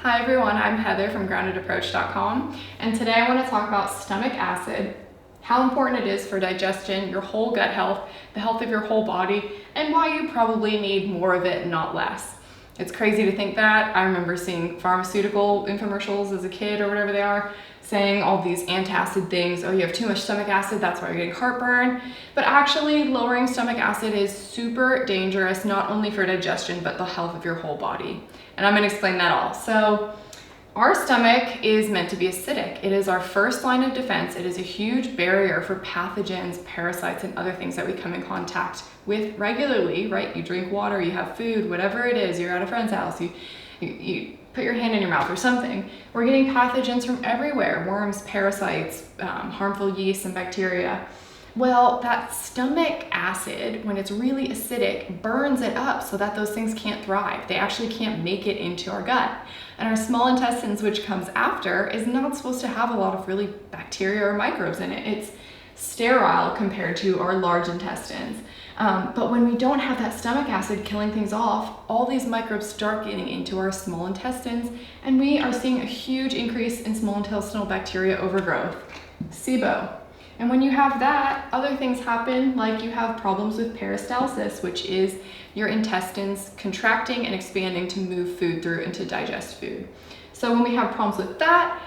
Hi everyone, I'm Heather from groundedapproach.com, and today I want to talk about stomach acid, how important it is for digestion, your whole gut health, the health of your whole body, and why you probably need more of it, not less. It's crazy to think that. I remember seeing pharmaceutical infomercials as a kid or whatever they are, saying all these antacid things. Oh, you have too much stomach acid, that's why you're getting heartburn. But actually, lowering stomach acid is super dangerous, not only for digestion, but the health of your whole body. And I'm gonna explain that all. So, our stomach is meant to be acidic. It is our first line of defense. It is a huge barrier for pathogens, parasites, and other things that we come in contact with regularly, right? You drink water, you have food, whatever it is, you're at a friend's house, you put your hand in your mouth or something. We're getting pathogens from everywhere, worms, parasites, harmful yeasts and bacteria. Well, that stomach acid, when it's really acidic, burns it up so that those things can't thrive. They actually can't make it into our gut. And our small intestines, which comes after, is not supposed to have a lot of really bacteria or microbes in it. It's sterile compared to our large intestines. But when we don't have that stomach acid killing things off, all these microbes start getting into our small intestines, and we are seeing a huge increase in small intestinal bacteria overgrowth, SIBO. And when you have that, other things happen, like you have problems with peristalsis, which is your intestines contracting and expanding to move food through and to digest food. So when we have problems with that,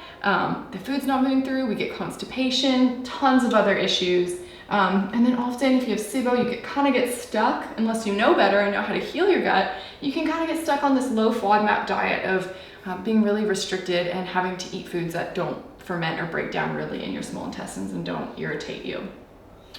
the food's not moving through, we get constipation, tons of other issues. And then often if you have SIBO, you kind of get stuck, unless you know better and know how to heal your gut, you can kind of get stuck on this low FODMAP diet of being really restricted and having to eat foods that don't ferment or break down really in your small intestines and don't irritate you.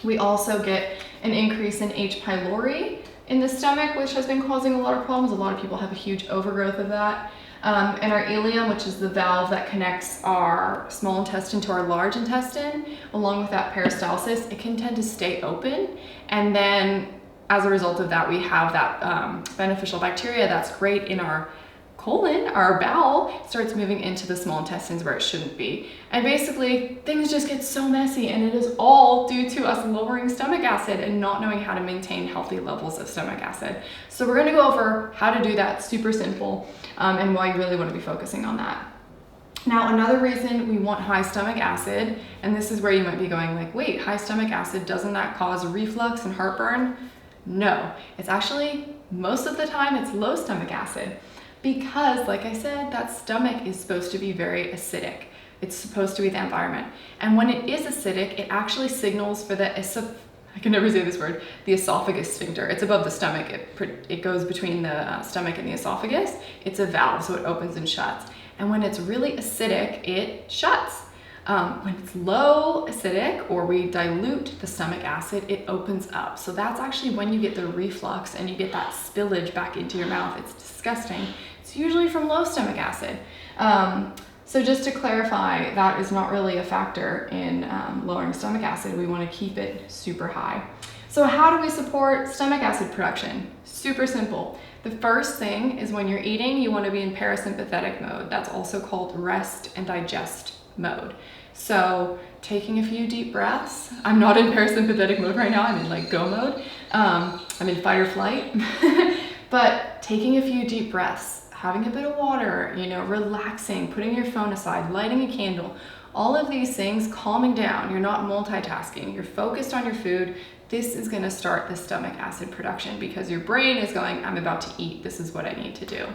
We also get an increase in H. pylori in the stomach, which has been causing a lot of problems. A lot of people have a huge overgrowth of that. And our ileum, which is the valve that connects our small intestine to our large intestine, along with that peristalsis, it can tend to stay open. And then as a result of that, we have that beneficial bacteria that's great in our colon, our bowel, starts moving into the small intestines where it shouldn't be. And basically, things just get so messy, and it is all due to us lowering stomach acid and not knowing how to maintain healthy levels of stomach acid. So we're gonna go over how to do that, super simple, and why you really wanna be focusing on that. Now, another reason we want high stomach acid, and this is where you might be going like, wait, high stomach acid, doesn't that cause reflux and heartburn? No, it's actually, most of the time, it's low stomach acid. Because, like I said, that stomach is supposed to be very acidic. It's supposed to be the environment. And when it is acidic, it actually signals for the, I can never say this word, the esophagus sphincter. It's above the stomach. It goes between the stomach and the esophagus. It's a valve, so it opens and shuts. And when it's really acidic, it shuts. When it's low acidic or we dilute the stomach acid, it opens up. So that's actually when you get the reflux and you get that spillage back into your mouth. It's disgusting. It's usually from low stomach acid. So just to clarify, that is not really a factor in lowering stomach acid. We want to keep it super high. So how do we support stomach acid production? Super simple. The first thing is when you're eating, you want to be in parasympathetic mode. That's also called rest and digest mode. So taking a few deep breaths. I'm not in parasympathetic mode right now. I'm in like go mode. I'm in fight or flight. But taking a few deep breaths, having a bit of water, relaxing, putting your phone aside, lighting a candle, all of these things, calming down. You're not multitasking. You're focused on your food. This is going to start the stomach acid production because your brain is going, I'm about to eat. This is what I need to do.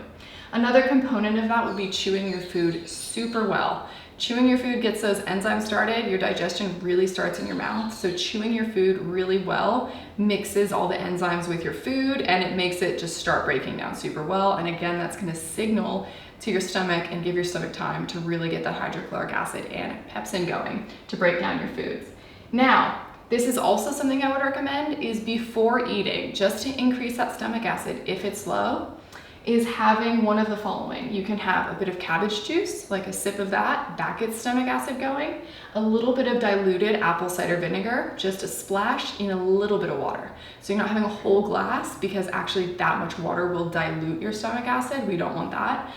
Another component of that would be chewing your food super well. Chewing your food gets those enzymes started. Your digestion really starts in your mouth. So chewing your food really well mixes all the enzymes with your food and it makes it just start breaking down super well. And again, that's going to signal to your stomach and give your stomach time to really get that hydrochloric acid and pepsin going to break down your foods. Now, this is also something I would recommend is before eating, just to increase that stomach acid if it's low, is having one of the following. You can have a bit of cabbage juice, like a sip of that gets stomach acid going, a little bit of diluted apple cider vinegar, just a splash in a little bit of water. So you're not having a whole glass because actually that much water will dilute your stomach acid. We don't want that.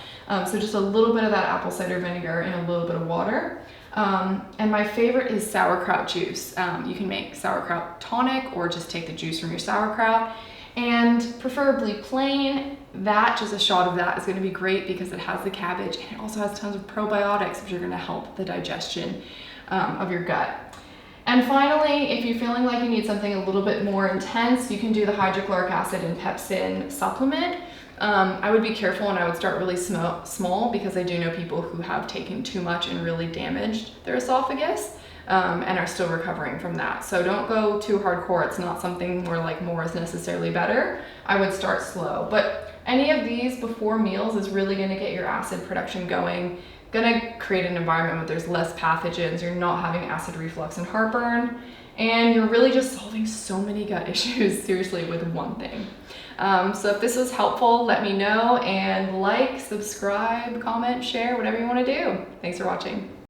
So just a little bit of that apple cider vinegar and a little bit of water. And my favorite is sauerkraut juice. You can make sauerkraut tonic or just take the juice from your sauerkraut. and preferably plain. That, just a shot of that is going to be great because it has the cabbage and it also has tons of probiotics, which are going to help the digestion of your gut. And finally, if you're feeling like you need something a little bit more intense, you can do the hydrochloric acid and pepsin supplement. I would be careful and I would start really small because I do know people who have taken too much and really damaged their esophagus and are still recovering from that. So don't go too hardcore. It's not something where like more is necessarily better. I would start slow, but any of these before meals is really going to get your acid production going, going to create an environment where there's less pathogens, you're not having acid reflux and heartburn, and you're really just solving so many gut issues seriously with one thing. So if this was helpful, let me know, and like, subscribe, comment, share, whatever you want to do. Thanks for watching.